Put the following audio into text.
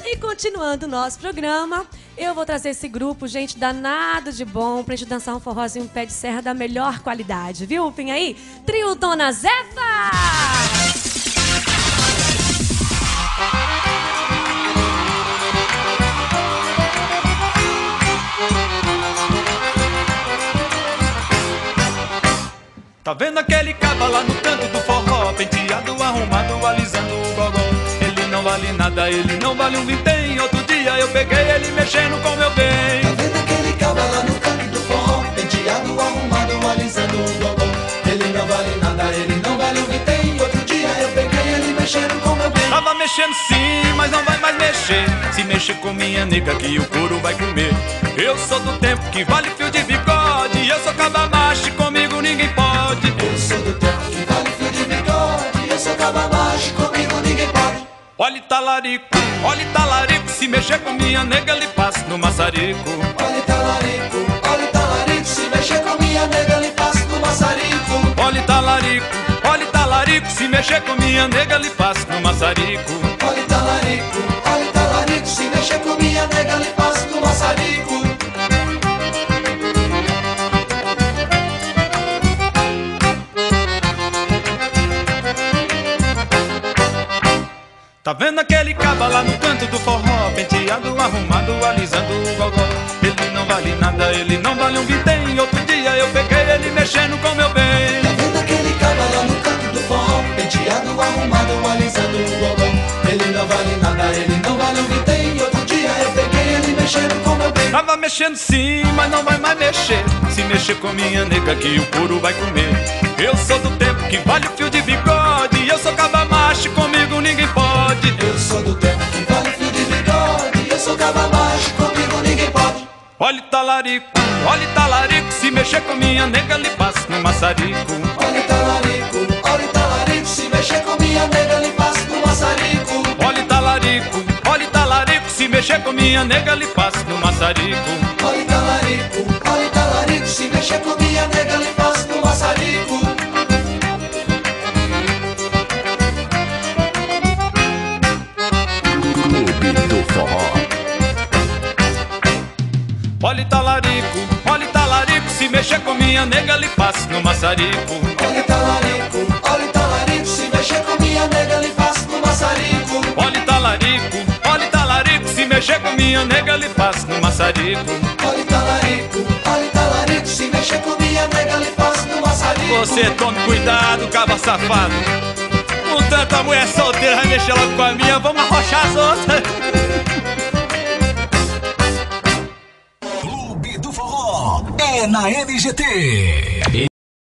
E continuando o nosso programa, eu vou trazer esse grupo, gente, danado de bom, pra gente dançar um forrozinho pé de serra da melhor qualidade, viu? Vem aí, Trio Dona Zefa! Tá vendo aquele caba lá no canto do forró, penteado, arrumado, alisando o gogó? Ele não vale nada, ele não vale um vintém. Outro dia eu peguei ele mexendo com meu bem. Tá vendo aquele caba lá no canto do forró, penteado, arrumado, alisando o gogó? Ele não vale nada, ele não vale um vintém. Outro dia eu peguei ele mexendo com meu bem. Tava mexendo sim, mas não vai mais mexer. Se mexer com minha nega que o couro vai comer. Eu sou do tempo que vale fio de bigode. Eu sou caba macho, comigo ninguém pode. Eu sou do tempo que vale fio de bigode. Eu sou caba macho, comigo ninguém pode. Olha talarico, se mexer com minha nega lhe passo no maçarico. Olha talarico, se mexer com minha nega lhe passo no maçarico. Olha talarico, se mexer com minha nega lhe passo no maçarico. Olha talarico, se mexer com minha nega lhe passo no maçarico. Tá vendo aquele caba lá no canto do forró, penteado, arrumado, alisando o gogó? Ele não vale nada, ele não vale um vintém. Outro dia eu peguei ele mexendo com meu bem. Tá vendo aquele caba lá no canto do forró, penteado, arrumado, alisando o gogó? Ele não vale nada, ele não vale um vintém. Outro dia eu peguei ele mexendo com meu bem. Tava mexendo sim, mas não vai mais mexer. Se mexer com minha nega que o couro vai comer. Eu sou do tempo que vale fio de bigode. Eu sou caba macho, comigo ninguém pode. Eu sou do tempo que vale fio de bigode. Eu sou caba macho, comigo ninguém pode. Olha talarico, se mexer com minha nega lhe passo no maçarico. Olha talarico, se mexer com minha nega lhe passo no maçarico. Olha talarico, se mexer com minha nega lhe passo no maçarico. Olha talarico, se mexer com minha nega lhe passo no maçarico. Clube do Forró. Olha talarico, se mexer com minha nega lhe passo no maçarico. Olha talarico, se mexer com minha nega lhe passo no maçarico. Olha talarico, se mexer com minha nega lhe passo no maçarico. Olha talarico, se mexer com minha nega lhe passo no maçarico. Você tome cuidado, caba safado. Com tanta mulher solteira vai mexer logo com a minha, vamos arrochar as outras. Clube do Forró é na MGT.